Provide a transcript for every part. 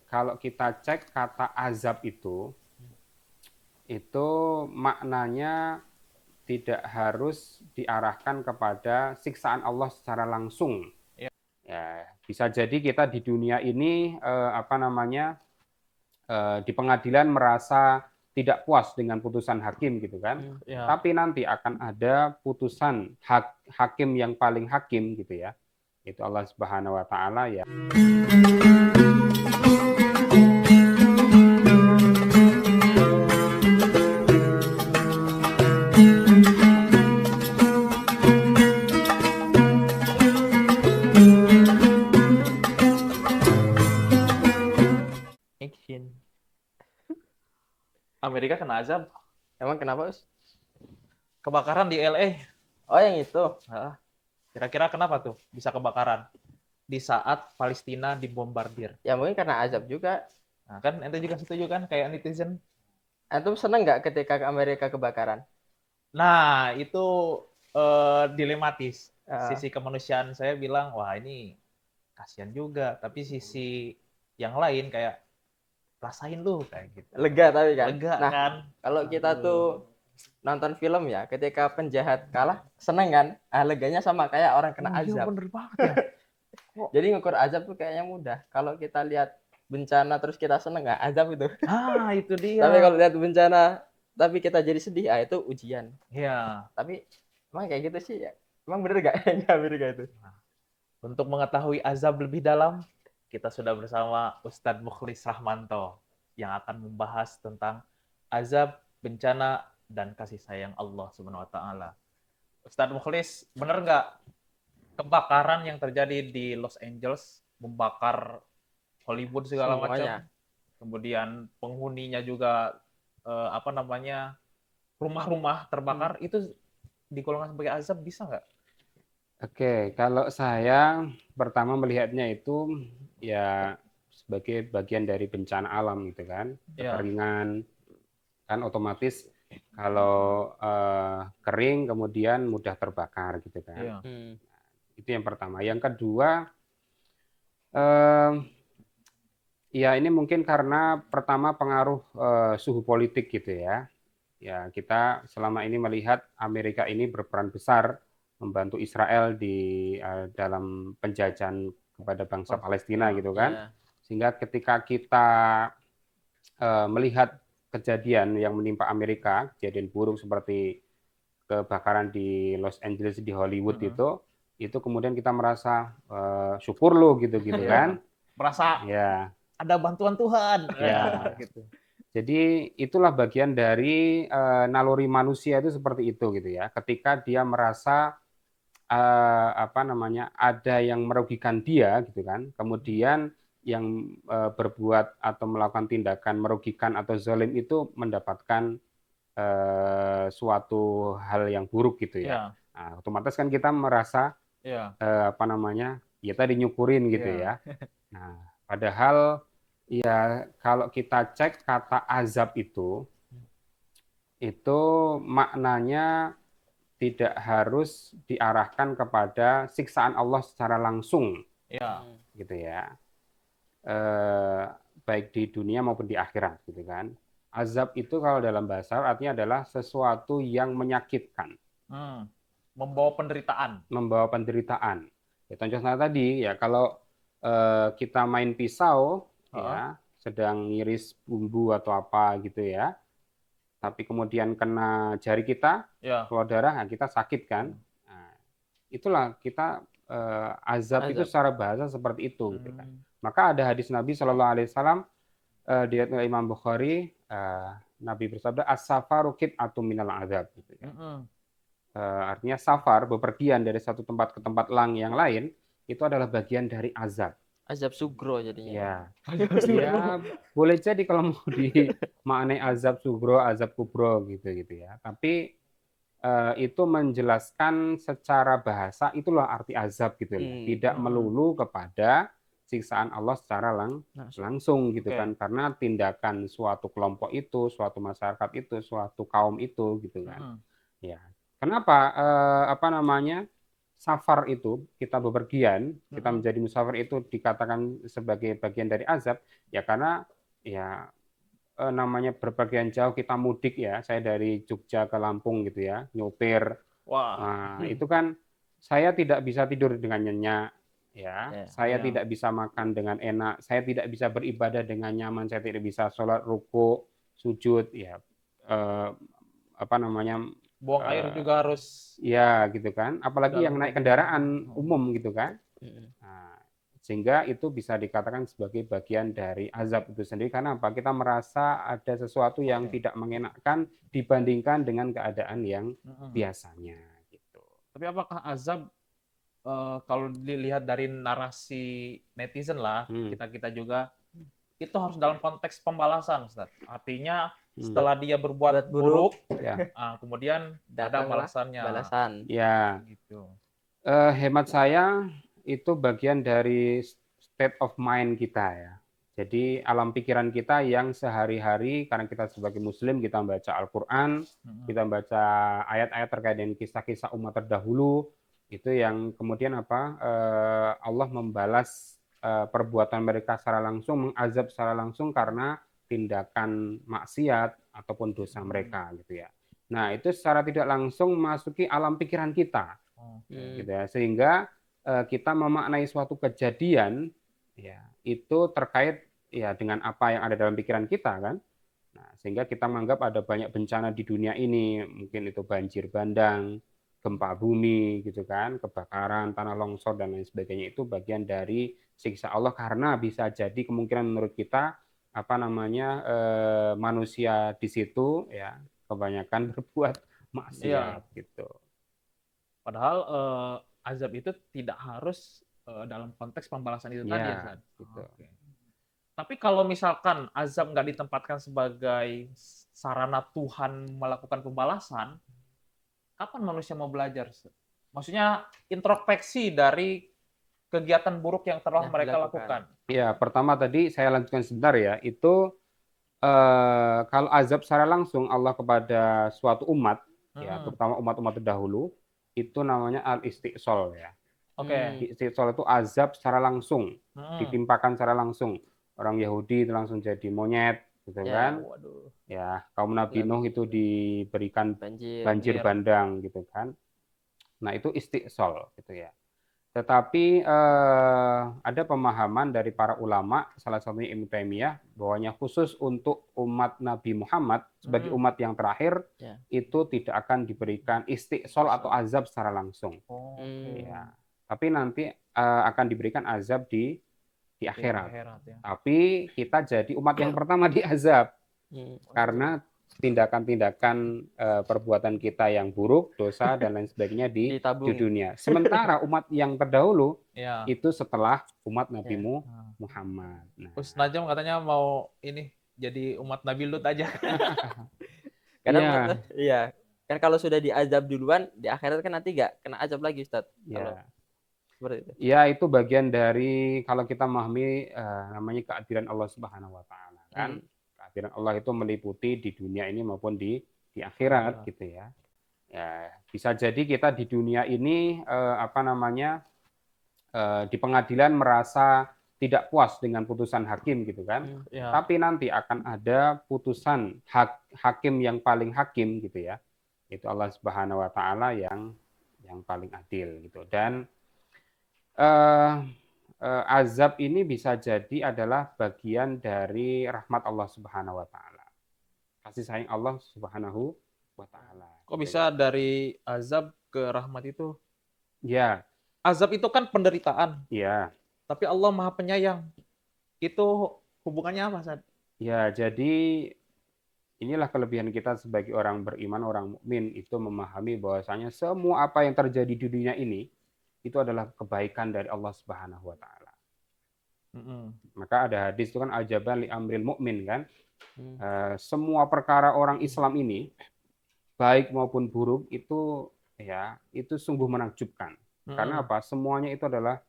Kalau kita cek kata azab itu maknanya tidak harus diarahkan kepada siksaan Allah secara langsung. Ya. Ya, bisa jadi kita di dunia ini di pengadilan merasa tidak puas dengan putusan hakim gitu kan. Ya. Tapi nanti akan ada putusan hakim yang paling hakim gitu ya. Itu Allah Subhanahu wa taala ya. Amerika kena azab. Emang kenapa, Us? Kebakaran di LA. Oh, yang itu. Kira-kira kenapa tuh bisa kebakaran di saat Palestina dibombardir? Ya mungkin karena azab juga. Nah, kan ente juga setuju kan kayak netizen? Antum seneng nggak ketika Amerika kebakaran? Nah, itu dilematis. Sisi kemanusiaan saya bilang, wah ini kasihan juga. Tapi sisi yang lain kayak rasain lu kayak gitu. Lega tapi kan. Lega nah, kan. Kalau kita tuh nonton film ya, ketika penjahat kalah seneng kan? Leganya sama kayak orang kena azab. Iya bener banget ya. Jadi ngukur azab tuh kayaknya mudah. Kalau kita lihat bencana terus kita seneng, nggak azab itu. Itu dia. Tapi kalau lihat bencana tapi kita jadi sedih, itu ujian. Iya. Tapi emang kayak gitu sih ya. Emang bener gak Amerika itu? Untuk mengetahui azab lebih dalam, kita sudah bersama Ustadz Mukhlis Rahmanto yang akan membahas tentang azab, bencana, dan kasih sayang Allah Subhanahu wa taala. Ustadz Mukhlis, bener nggak kebakaran yang terjadi di Los Angeles membakar Hollywood segala macam? Kemudian penghuninya juga rumah-rumah terbakar, itu digolongkan sebagai azab, bisa nggak? Oke, kalau saya pertama melihatnya itu ya sebagai bagian dari bencana alam gitu kan, kekeringan kan otomatis kalau kering kemudian mudah terbakar gitu kan. Itu yang pertama. Yang kedua, ya ini mungkin karena pertama pengaruh suhu politik gitu ya. Ya kita selama ini melihat Amerika ini berperan besar membantu Israel di dalam penjajahan kepada bangsa Palestina gitu kan. Sehingga ketika kita melihat kejadian yang menimpa Amerika, kejadian buruk seperti kebakaran di Los Angeles di Hollywood itu kemudian kita merasa syukur lo gitu kan. Merasa ya ada bantuan Tuhan. Ya. Gitu. Jadi itulah bagian dari naluri manusia itu seperti itu gitu ya. Ketika dia merasa ada yang merugikan dia gitu kan, kemudian yang berbuat atau melakukan tindakan merugikan atau zalim itu mendapatkan suatu hal yang buruk gitu ya. Nah, otomatis kan kita merasa ya tadi nyukurin gitu ya. Nah, padahal ya kalau kita cek kata azab itu maknanya tidak harus diarahkan kepada siksaan Allah secara langsung, gitu ya. Baik di dunia maupun di akhirat, gitu kan. Azab itu kalau dalam bahasa Arab artinya adalah sesuatu yang menyakitkan, membawa penderitaan. Membawa penderitaan. Ya, contohnya tadi ya kalau kita main pisau, ya sedang ngiris bumbu atau apa gitu ya, tapi kemudian kena jari kita, keluar darah, nah kita sakit kan. Nah, itulah kita azab itu secara bahasa seperti itu. Gitu kan. Maka ada hadis Nabi SAW, diriwayatkan oleh Imam Bukhari, Nabi bersabda, as-safaru qit'atun minal azab. Gitu kan. Artinya safar, bepergian dari satu tempat ke tempat yang lain, itu adalah bagian dari azab. Azab sugro jadinya. Ya, ya boleh jadi kalau mau dimaknai azab sugro, azab kubro gitu ya. Tapi itu menjelaskan secara bahasa itulah arti azab gitu loh. Tidak melulu kepada siksaan Allah secara langsung gitu kan. Karena tindakan suatu kelompok itu, suatu masyarakat itu, suatu kaum itu gitu kan. Ya. Kenapa safar itu, kita bepergian, kita Mm-mm. menjadi musafir itu dikatakan sebagai bagian dari azab, ya karena ya namanya berpergian jauh, kita mudik ya, saya dari Jogja ke Lampung gitu ya, nyopir. Wah. Nah, itu kan saya tidak bisa tidur dengan nyenyak, ya. Ya. Saya Iya. tidak bisa makan dengan enak, saya tidak bisa beribadah dengan nyaman, saya tidak bisa sholat ruku, sujud, ya. Eh, apa namanya? Buang air eh, juga harus Ya, gitu kan. Apalagi yang dalam naik keadaan. kendaraan umum gitu kan. Mm. Nah, sehingga itu bisa dikatakan sebagai bagian dari azab itu sendiri karena apa? Kita merasa ada sesuatu yang Oke. tidak mengenakkan dibandingkan dengan keadaan yang Mm-mm. biasanya gitu. Tapi apakah azab kalau dilihat dari narasi netizen lah, Hmm. kita juga itu harus dalam konteks pembalasan, Ustaz. Artinya Hmm. setelah dia berbuat Buat buruk, buruk, Ya, kemudian ada datanglah balasannya. balasan. ya. Gitu. Hemat saya itu bagian dari state of mind kita ya. Jadi alam pikiran kita yang sehari-hari karena kita sebagai muslim kita membaca Al-Qur'an, Mm-mm. kita membaca ayat-ayat terkait dengan kisah-kisah umat terdahulu, itu yang kemudian Allah membalas perbuatan mereka secara langsung, mengazab secara langsung karena tindakan maksiat ataupun dosa mereka gitu ya. Nah, itu secara tidak langsung memasuki alam pikiran kita Oke. gitu ya, sehingga kita memaknai suatu kejadian ya itu terkait ya dengan apa yang ada dalam pikiran kita kan. Nah, sehingga kita menganggap ada banyak bencana di dunia ini, mungkin itu banjir bandang, gempa bumi gitu kan, kebakaran, tanah longsor dan lain sebagainya, itu bagian dari siksa Allah karena bisa jadi kemungkinan menurut kita apa namanya manusia di situ ya kebanyakan berbuat Iya. maksiat gitu. Padahal azab itu tidak harus dalam konteks pembalasan itu tadi ya, Ya, Ustaz. gitu. Oke. Tapi kalau misalkan azab nggak ditempatkan sebagai sarana Tuhan melakukan pembalasan, kapan manusia mau belajar, Ustaz? Maksudnya introspeksi dari kegiatan buruk yang telah Yang mereka dilakukan. lakukan. Ya, pertama tadi saya lanjutkan sebentar ya, itu kalau azab secara langsung Allah kepada suatu umat, ya Hmm. terutama umat-umat terdahulu, itu namanya al-istiqsal ya. Oke. Istiqsal itu azab secara langsung, Hmm. ditimpakan secara langsung. Orang Yahudi itu langsung jadi monyet, gitu Ya. kan? Waduh. Ya, kaum Nabi Nuh itu diberikan Banjir. banjir Banjir. bandang, gitu kan? Nah, itu istiqsal, gitu ya. Tetapi ada pemahaman dari para ulama, salah satunya Ibnu Taimiyah, bahwanya khusus untuk umat Nabi Muhammad sebagai umat yang terakhir Ya. itu tidak akan diberikan istiqsal atau azab secara langsung. Oke. Ya. Tapi nanti akan diberikan azab di Di akhirat. akhirat ya. Tapi kita jadi umat yang pertama diazab karena tindakan-tindakan perbuatan kita yang buruk, dosa dan lain sebagainya di Ditabung. dunia. Sementara umat yang terdahulu Ya. itu setelah umat Nabi Ya. Muhammad. Nah, Ustaz Najam katanya mau ini jadi umat Nabi Lut aja. Karena iya, iya. Kan kalau sudah diazab duluan, di akhirat kan nanti nggak kena azab lagi, Ustaz. Kalau ya. seperti itu. Ya, itu bagian dari kalau kita memahami namanya keadilan Allah Subhanahu wa taala kan. Keadilan Allah itu meliputi di dunia ini maupun di akhirat gitu ya. Ya, bisa jadi kita di dunia ini di pengadilan merasa tidak puas dengan putusan hakim gitu kan. Ya. Tapi nanti akan ada putusan hakim yang paling hakim gitu ya. Itu Allah Subhanahu wa taala yang paling adil gitu. Dan azab ini bisa jadi adalah bagian dari rahmat Allah Subhanahu wa taala. Kasih sayang Allah Subhanahu wa taala. Kok bisa dari azab ke rahmat itu? Ya, Azab itu kan penderitaan, ya. tapi Allah Maha Penyayang. Itu hubungannya apa, Ustaz? Ya, jadi inilah kelebihan kita sebagai orang beriman, orang mukmin itu memahami bahwasanya semua apa yang terjadi di dunia ini itu adalah kebaikan dari Allah Subhanahu wa taala. Maka ada hadis itu kan ajaban li amril mukmin kan. Semua perkara orang Islam ini baik maupun buruk itu ya itu sungguh menakjubkan. Karena apa? Semuanya itu adalah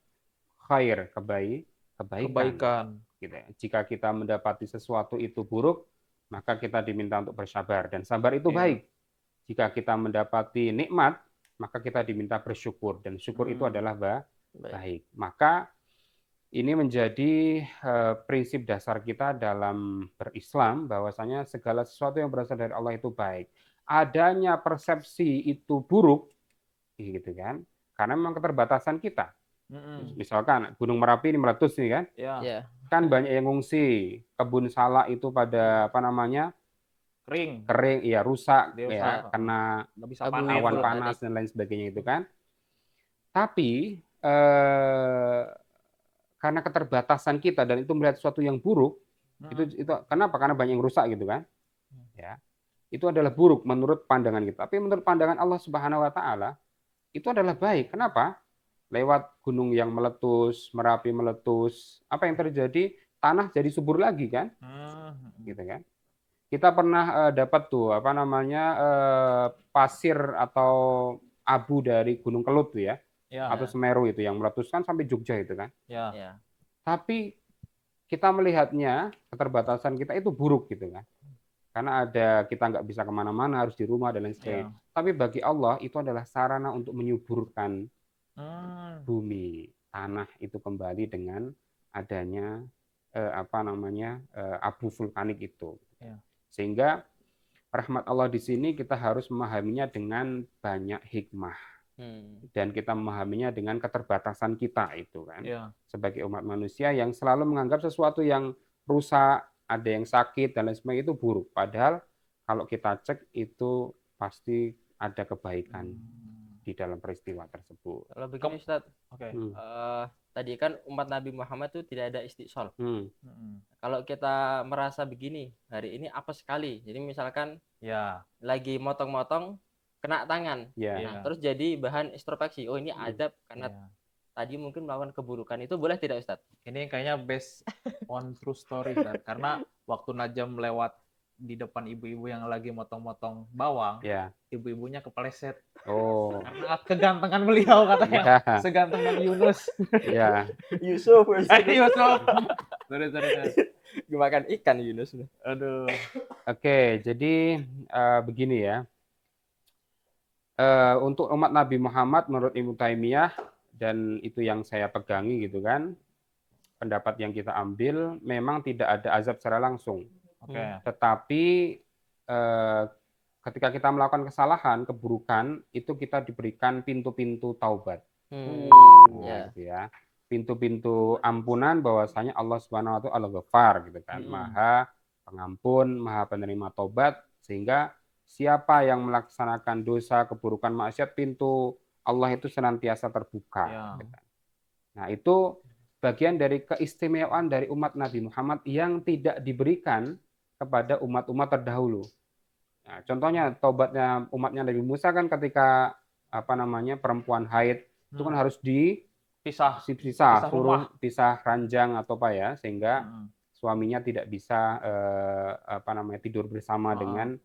khair, kebaikan. Gitu ya. Jika kita mendapati sesuatu itu buruk, maka kita diminta untuk bersabar dan sabar itu baik. Jika kita mendapati nikmat, maka kita diminta bersyukur, dan syukur itu adalah Baik. baik. Maka ini menjadi prinsip dasar kita dalam berislam, bahwasanya segala sesuatu yang berasal dari Allah itu baik. Adanya persepsi itu buruk, gitu kan? Karena memang keterbatasan kita. Misalkan Gunung Merapi ini meletus nih kan, Ya, Ya. kan banyak yang ngungsi, kebun salak itu pada apa namanya kering. kering, ya rusak, Dia ya rusak. kena Nggak bisa Abu panen. awan vulkanik. panas dan lain sebagainya itu kan. Tapi karena keterbatasan kita dan itu melihat sesuatu yang buruk, itu kenapa? Karena banyak yang rusak gitu kan. Ya. Itu adalah buruk menurut pandangan kita. Tapi menurut pandangan Allah Subhanahu wa taala itu adalah baik. Kenapa? Lewat gunung yang meletus, Merapi meletus, apa yang terjadi? Tanah jadi subur lagi kan? Gitu kan. Kita pernah dapat tuh apa namanya pasir atau abu dari Gunung Kelut tuh ya, Ya, atau Semeru itu yang meletuskan sampai Jogja itu kan. ya. Ya. Tapi kita melihatnya keterbatasan kita itu buruk gitu kan. Karena ada kita nggak bisa kemana-mana, harus di rumah dan lain sebagainya. Tapi bagi Allah itu adalah sarana untuk menyuburkan bumi, tanah itu kembali dengan adanya apa namanya abu vulkanik itu. Ya. Sehingga rahmat Allah di sini kita harus memahaminya dengan banyak hikmah. Dan kita memahaminya dengan keterbatasan kita itu kan. Ya. Sebagai umat manusia yang selalu menganggap sesuatu yang rusak, ada yang sakit dan lain sebagainya itu buruk. Padahal kalau kita cek itu pasti ada kebaikan di dalam peristiwa tersebut. Kalau begini Ustadz, Oke. tadi kan umat Nabi Muhammad itu tidak ada istiqsal. Kalau kita merasa begini, hari ini apa sekali. Jadi misalkan Ya. lagi motong-motong kena tangan. Ya. Nah, terus jadi bahan introspeksi. Oh, ini azab karena tadi mungkin melakukan keburukan. Itu boleh tidak Ustadz? Ini kayaknya based on true story, Ustadz. Karena waktu Najam lewat di depan ibu-ibu yang lagi motong-motong bawang, Ya. ibu-ibunya kepleset. Oh. Karena kegantengan beliau katanya. Ya. Seganteng Nabi Yunus. Ya. Yusuf. Yusuf. Sorry. Dimakan ikan Yunus. Aduh. Oke, jadi begini ya. Untuk umat Nabi Muhammad menurut Ibnu Taimiyah, dan itu yang saya pegangi gitu kan, pendapat yang kita ambil memang tidak ada azab secara langsung. Oke. Tetapi ketika kita melakukan kesalahan, keburukan, itu kita diberikan pintu-pintu taubat. Ya. Gitu ya. Pintu-pintu ampunan, bahwasanya Allah Subhanahu wa taala Al-Ghaffar gitu kan, Maha Pengampun, Maha Penerima Taubat, sehingga siapa yang melaksanakan dosa, keburukan, maksiat, pintu Allah itu senantiasa terbuka. Ya. Gitu kan. Nah, itu bagian dari keistimewaan dari umat Nabi Muhammad yang tidak diberikan kepada umat-umat terdahulu. Nah, contohnya taubatnya umatnya Nabi Musa kan ketika apa namanya perempuan haid itu kan harus Pisah suruh pisah ranjang atau apa ya, sehingga suaminya tidak bisa apa namanya tidur bersama dengan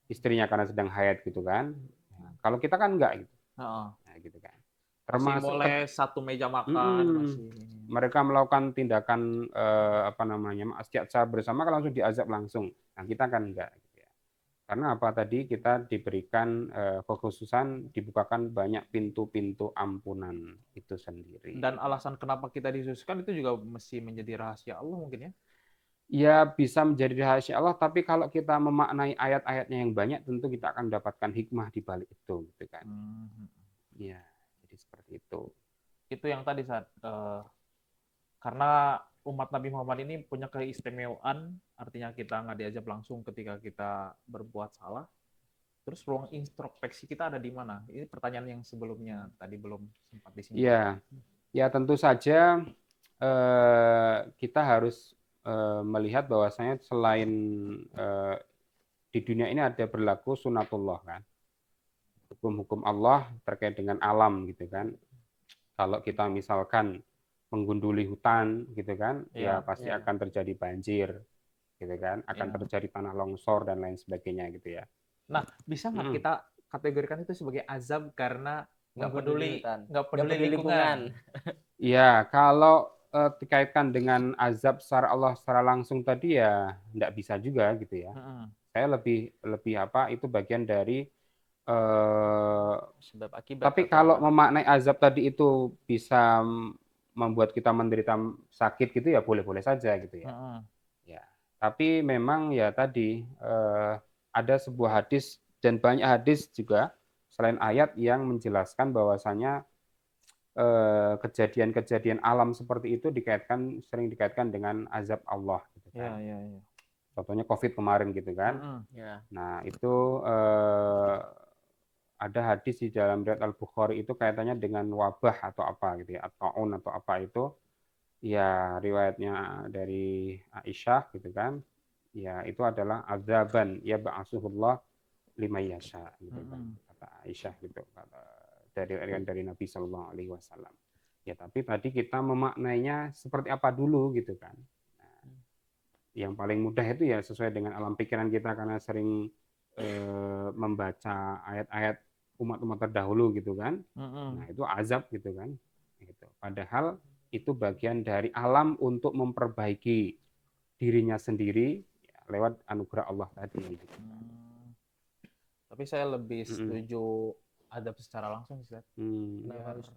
istrinya karena sedang haid gitu kan. Nah, kalau kita kan enggak gitu. Nah, gitu kan. Masih boleh satu meja makan, masih. Mereka melakukan tindakan apa namanya maksiat bersama kan langsung diazab langsung. Nah, kita kan enggak gitu ya. Karena apa tadi kita diberikan kekhususan, dibukakan banyak pintu-pintu ampunan itu sendiri. Dan alasan kenapa kita disusukan itu juga mesti menjadi rahasia Allah mungkin ya? Ya bisa menjadi rahasia Allah, tapi kalau kita memaknai ayat-ayatnya yang banyak, tentu kita akan mendapatkan hikmah di balik itu, gitu kan? Ya, jadi seperti itu. Itu yang tadi saat karena umat Nabi Muhammad ini punya keistimewaan, artinya kita nggak diajak langsung ketika kita berbuat salah. Terus ruang introspeksi kita ada di mana? Ini pertanyaan yang sebelumnya tadi belum sempat disinggung. Ya, ya tentu saja kita harus melihat bahwasanya selain di dunia ini ada berlaku sunatullah kan, hukum-hukum Allah terkait dengan alam gitu kan. Kalau kita misalkan menggunduli hutan gitu kan, ya pasti akan terjadi banjir gitu kan, akan terjadi tanah longsor dan lain sebagainya gitu ya. Nah, bisa nggak kita kategorikan itu sebagai azab karena nggak peduli lingkungan? Ya, kalau dikaitkan dengan azab secara Allah secara langsung tadi ya nggak bisa juga gitu ya. Saya lebih apa itu bagian dari sebab akibat. Tapi kalau memaknai azab tadi itu bisa membuat kita menderita sakit gitu ya boleh-boleh saja gitu ya. Ya, tapi memang ya tadi ada sebuah hadis dan banyak hadis juga selain ayat yang menjelaskan bahwasanya kejadian-kejadian alam seperti itu sering dikaitkan dengan azab Allah gitu kan. Contohnya COVID kemarin gitu kan. Nah, itu ada hadis di dalam riwayat Al-Bukhari itu kaitannya dengan wabah atau apa gitu ya, atau taun atau apa itu. Ya, riwayatnya dari Aisyah gitu kan. Ya, itu adalah azaban ya ba'asuhullah liman yasha gitu kan. Kata Aisyah gitu dari Nabi Shallallahu alaihi wasallam. Ya, tapi tadi kita memaknainya seperti apa dulu gitu kan. Nah, yang paling mudah itu ya sesuai dengan alam pikiran kita karena sering membaca ayat-ayat umat-umat terdahulu gitu kan. Nah, itu azab gitu kan. Gitu. Padahal itu bagian dari alam untuk memperbaiki dirinya sendiri ya, lewat anugerah Allah tadi. Gitu. Tapi saya lebih setuju azab secara langsung sih, Ya, harus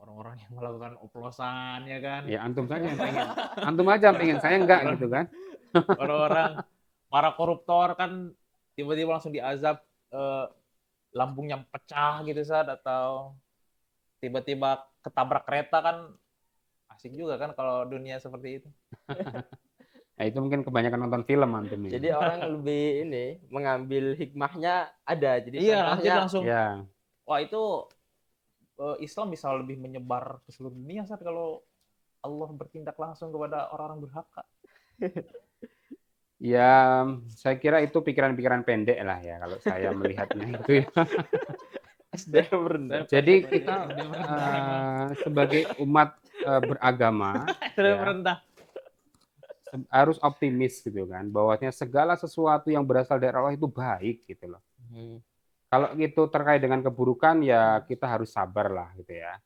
orang-orang yang melakukan oplosan ya kan. Ya antum saja yang pengen. Antum aja yang pengen, saya enggak gitu kan. Orang-orang para koruptor kan tiba-tiba langsung diazab lambungnya pecah gitu saat atau tiba-tiba ketabrak kereta kan asik juga kan kalau dunia seperti itu. Nah, itu mungkin kebanyakan nonton film antum ini. Jadi orang lebih ini mengambil hikmahnya ada. Jadi nanti langsung ya. Wah itu Islam bisa lebih menyebar ke seluruh dunia saat kalau Allah bertindak langsung kepada orang-orang durhaka. Ya, saya kira itu pikiran-pikiran pendek lah ya kalau saya melihatnya itu ya. Jadi kita sebagai umat beragama ya, harus optimis gitu kan, bahwasanya segala sesuatu yang berasal dari Allah itu baik gitu loh. Kalau itu terkait dengan keburukan ya kita harus sabar lah gitu ya.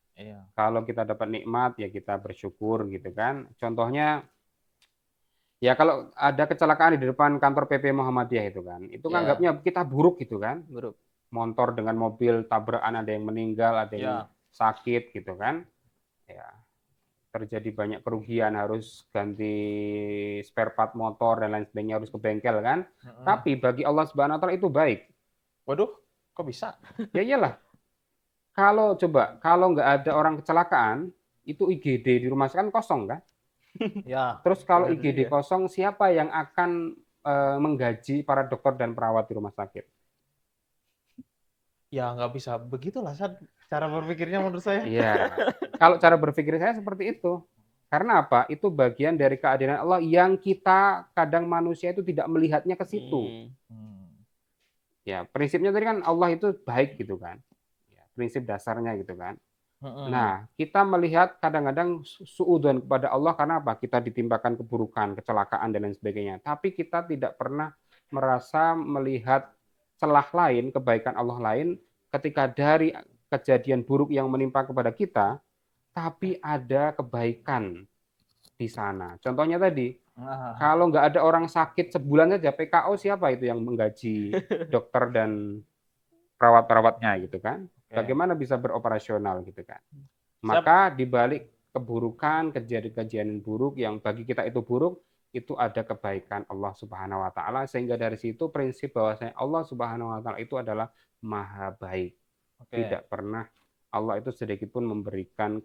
Kalau kita dapat nikmat ya kita bersyukur gitu kan. Contohnya ya kalau ada kecelakaan di depan kantor PP Muhammadiyah itu kan, itu anggapnya kita buruk gitu kan. Buruk. Motor dengan mobil tabrakan, ada yang meninggal, ada yang sakit gitu kan. Ya, terjadi banyak kerugian, harus ganti spare part motor dan lain sebagainya, harus ke bengkel kan. Tapi bagi Allah Subhanahu wa taala itu baik. Waduh, kok bisa? Ya iyalah. Kalau nggak ada orang kecelakaan, itu IGD di rumah sakit kan kosong kan? Ya. Terus kalau IGD kosong, siapa yang akan menggaji para dokter dan perawat di rumah sakit? Ya nggak bisa begitulah cara berpikirnya menurut saya. Iya. Kalau cara berpikir saya seperti itu. Karena apa? Itu bagian dari keadilan Allah yang kita kadang manusia itu tidak melihatnya ke situ. Ya, prinsipnya tadi kan Allah itu baik gitu kan. Ya, prinsip dasarnya gitu kan. Nah, kita melihat kadang-kadang suudzon kepada Allah karena apa? Kita ditimpakan keburukan, kecelakaan dan lain sebagainya. Tapi kita tidak pernah merasa melihat celah lain, kebaikan Allah lain ketika dari kejadian buruk yang menimpa kepada kita, tapi ada kebaikan di sana. Contohnya tadi, kalau nggak ada orang sakit sebulan saja, PKO siapa itu yang menggaji dokter dan perawat-perawatnya gitu kan? Bagaimana bisa beroperasional gitu kan? Maka di balik keburukan, kejadian-kejadian buruk yang bagi kita itu buruk, itu ada kebaikan Allah Subhanahu wa taala, sehingga dari situ prinsip bahwasanya Allah Subhanahu wa taala itu adalah maha baik. Tidak pernah Allah itu sedikit pun memberikan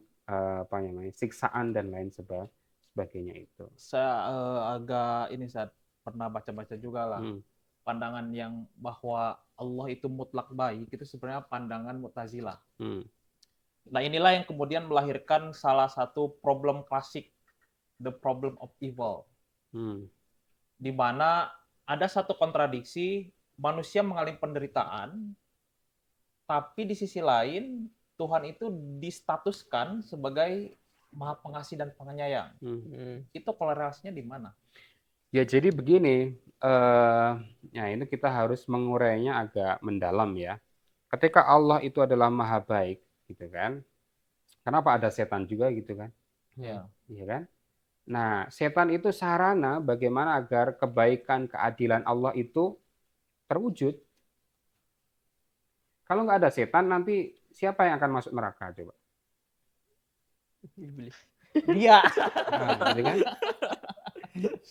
siksaan dan lain sebagainya itu. Saya agak saat pernah baca-baca juga lah. Pandangan yang bahwa Allah itu mutlak baik itu sebenarnya pandangan Mu'tazilah. Nah, inilah yang kemudian melahirkan salah satu problem klasik, the problem of evil. Di mana ada satu kontradiksi, manusia mengalami penderitaan, tapi di sisi lain Tuhan itu distatuskan sebagai Maha Pengasih dan Penyayang. Itu korelasinya di mana? Ya jadi begini, ini kita harus mengurainya agak mendalam ya. Ketika Allah itu adalah maha baik, gitu kan? Kenapa ada setan juga gitu kan? Iya kan? Nah, setan itu sarana bagaimana agar kebaikan, keadilan Allah itu terwujud. Kalau nggak ada setan, nanti siapa yang akan masuk neraka coba? Iblis. Dia. Nah, gitu kan?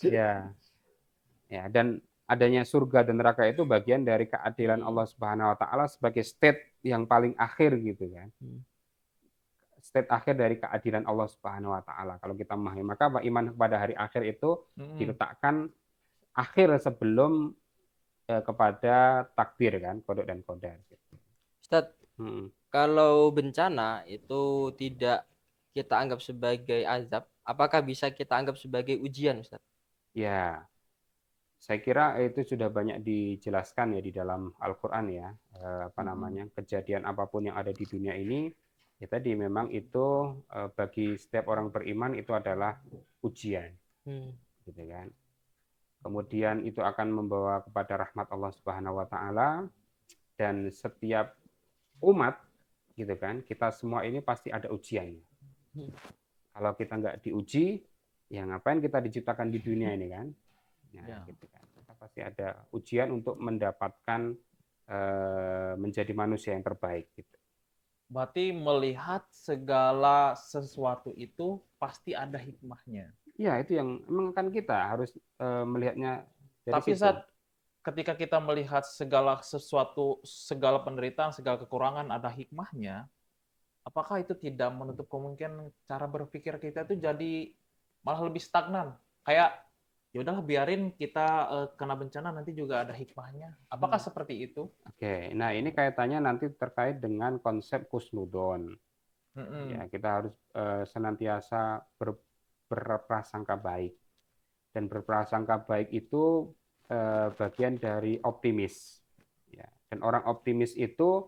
Ya, ya. Dan adanya surga dan neraka itu bagian dari keadilan Allah Subhanahu Wa Taala sebagai state yang paling akhir gitu kan. State akhir dari keadilan Allah Subhanahu Wa Taala. Kalau kita memahami, maka iman kepada hari akhir itu diletakkan akhir sebelum kepada takdir kan, kodok dan kodar. Ustadz, kalau bencana itu tidak kita anggap sebagai azab, apakah bisa kita anggap sebagai ujian, Ustadz? Ya, saya kira itu sudah banyak dijelaskan ya di dalam Al-Quran ya, kejadian apapun yang ada di dunia ini, ya tadi memang itu bagi setiap orang beriman itu adalah ujian, gitu kan. Kemudian itu akan membawa kepada rahmat Allah Subhanahu Wa Taala, dan setiap umat gitu kan, kita semua ini pasti ada ujiannya. Kalau kita nggak diuji, ya ngapain kita diciptakan di dunia ini kan? Gitu kan. Kita pasti ada ujian untuk mendapatkan menjadi manusia yang terbaik. Gitu. Berarti melihat segala sesuatu itu pasti ada hikmahnya. Ya, itu yang memang kan kita harus melihatnya dari Tapi situ. saat ketika kita melihat segala sesuatu, segala penderitaan, segala kekurangan ada hikmahnya, apakah itu tidak menutup kemungkinan cara berpikir kita itu jadi malah lebih stagnan? Kayak ya udahlah biarin kita kena bencana, nanti juga ada hikmahnya. Apakah seperti itu? Oke, nah ini kaitannya nanti terkait dengan konsep husnudon. Ya, kita harus senantiasa berprasangka baik. Dan berprasangka baik itu bagian dari optimis. Ya. Dan orang optimis itu,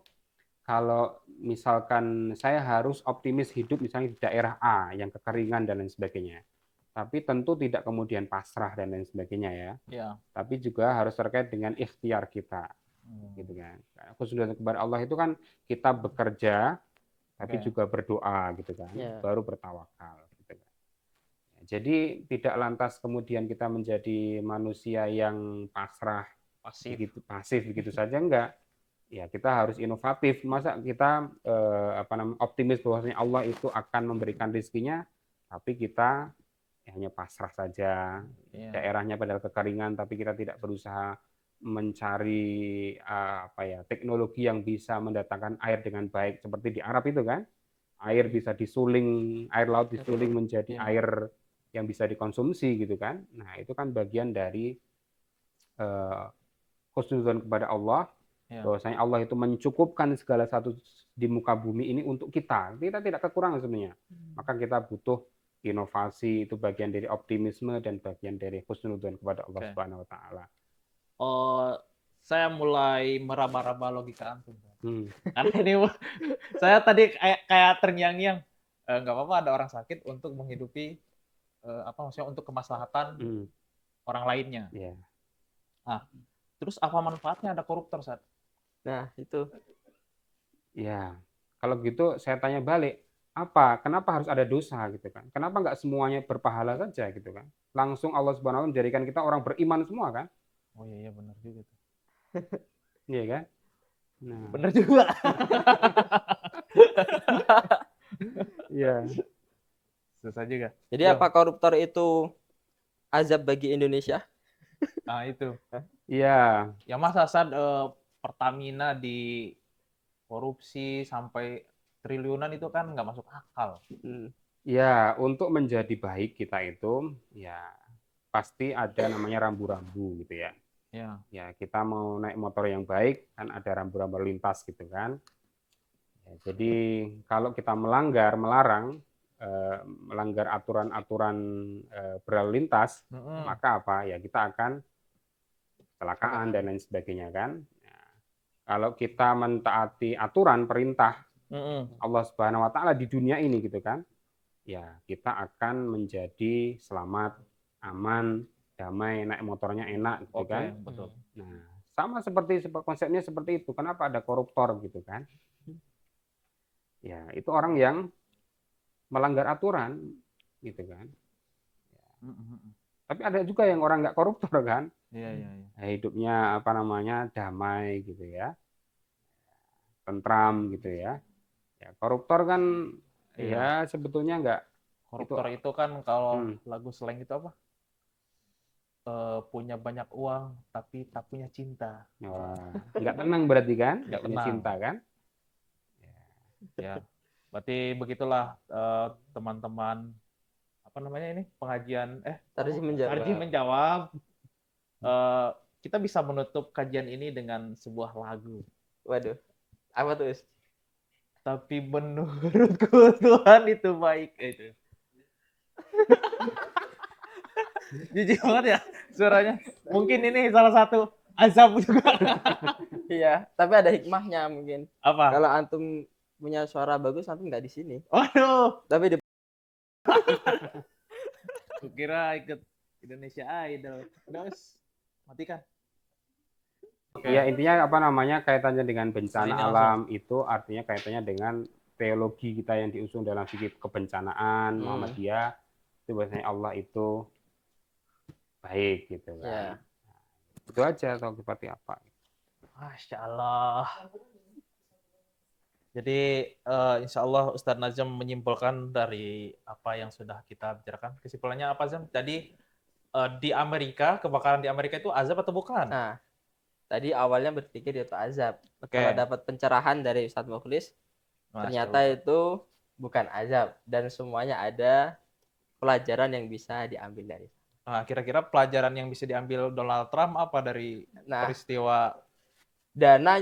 kalau misalkan saya harus optimis hidup misalnya di daerah A yang kekeringan dan lain sebagainya, tapi tentu tidak kemudian pasrah dan lain sebagainya ya. Tapi juga harus terkait dengan ikhtiar kita, gitu kan. Khususnya kepada Allah itu kan kita bekerja, tapi juga berdoa, gitu kan. Baru bertawakal. Gitu kan. Jadi tidak lantas kemudian kita menjadi manusia yang pasrah, pasif begitu saja, enggak. Ya, kita harus inovatif. Masa kita optimis bahwasanya Allah itu akan memberikan rezekinya, tapi kita hanya pasrah saja. Daerahnya padahal kekeringan, tapi kita tidak berusaha mencari teknologi yang bisa mendatangkan air dengan baik, seperti di Arab itu kan. Air bisa disuling, air laut disuling menjadi air yang bisa dikonsumsi gitu kan. Nah, itu kan bagian dari husnudzon kepada Allah, bahwasanya Allah itu mencukupkan segala satu di muka bumi ini untuk kita. Kita tidak kekurangan sebenarnya. Maka kita butuh inovasi, itu bagian dari optimisme dan bagian dari husnudzon kepada Allah Subhanahu Wa Taala. Saya mulai meraba-raba logika antum. Karena ini saya tadi kayak terngiang-ngiang. Nggak apa-apa ada orang sakit untuk menghidupi maksudnya untuk kemaslahatan orang lainnya. Nah, terus apa manfaatnya ada koruptor, Sat? Nah, itu. Ya, kalau gitu saya tanya balik, kenapa harus ada dosa gitu kan? Kenapa nggak semuanya berpahala saja gitu kan? Langsung Allah Subhanahu wa taala menjadikan kita orang beriman semua kan? Oh iya benar juga tuh. Iya kan? Nah. Benar juga. Iya. Susah juga. Jadi apa koruptor itu azab bagi Indonesia? Nah itu. Iya. Ya masa saat Pertamina di korupsi sampai triliunan itu kan nggak masuk akal. Ya, untuk menjadi baik kita itu ya pasti ada namanya rambu-rambu gitu ya. Ya, kita mau naik motor yang baik kan ada rambu-rambu lintas gitu kan. Ya, jadi kalau kita melarang, melanggar aturan-aturan berlalu lintas, maka apa? Ya kita akan kecelakaan dan lain sebagainya kan. Nah, kalau kita mentaati aturan perintah Allah Subhanahu Wa Taala di dunia ini gitu kan, ya kita akan menjadi selamat, aman, damai, naik motornya enak gitu kan. Betul. Nah, sama seperti konsepnya seperti itu. Kenapa ada koruptor gitu kan? Ya, itu orang yang melanggar aturan gitu kan. Tapi ada juga yang orang nggak koruptor kan. Hidupnya damai gitu ya. tentram gitu ya. Ya, koruptor kan Iya. ya sebetulnya nggak Koruptor itu kan kalau Hmm. lagu slang itu apa? Punya banyak uang tapi tak punya cinta. Wah, nggak tenang berarti kan, Nggak punya tenang. cinta kan. Ya, berarti begitulah teman-teman apa namanya ini pengajian Tarji menjawab. Tarji menjawab. Kita bisa menutup kajian ini dengan sebuah lagu. Waduh, apa tuh? Tapi menurutku Tuhan itu baik itu. Jijik banget ya suaranya. Mungkin ini salah satu azab juga. Iya, tapi ada hikmahnya mungkin. Apa? Kalau antum punya suara bagus, antum nggak di sini. Waduh, Tapi di kira ikut Indonesia Idol. Terus matikan. Ya intinya apa namanya kaitannya dengan bencana Ini alam itu artinya kaitannya dengan teologi kita yang diusung dalam fikih kebencanaan Muhammadiyah itu bahwasanya Allah itu baik gitu kan. ya. Itu aja atau seperti apa. Masya Allah. Jadi insya Allah Ustadz Nazam menyimpulkan dari apa yang sudah kita bicarakan. Kesimpulannya apa Zam? Jadi di Amerika, kebakaran di Amerika itu azab atau bukan? Nah, tadi awalnya berpikir itu azab. Oke. Kalau dapat pencerahan dari Ustadz Mukhlis, ternyata itu bukan azab dan semuanya ada pelajaran yang bisa diambil dari. Nah, kira-kira pelajaran yang bisa diambil Donald Trump apa dari peristiwa? Dana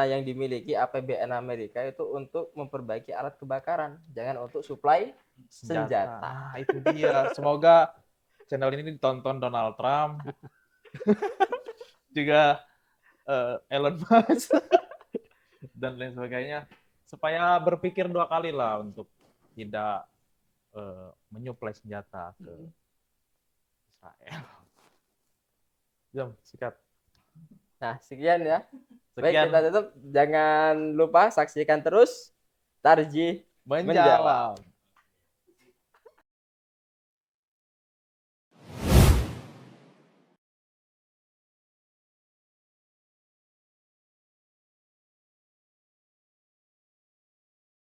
yang dimiliki APBN Amerika itu untuk memperbaiki alat kebakaran, jangan untuk suplai senjata. Nah, itu dia. Semoga channel ini ditonton Donald Trump, juga Elon Musk, dan lain sebagainya, supaya berpikir 2 kali lah untuk tidak menyuplai senjata ke Israel. Jom, sikat. Nah, sekian ya. Baik, kita tutup. Jangan lupa saksikan terus Tarji Menjawab.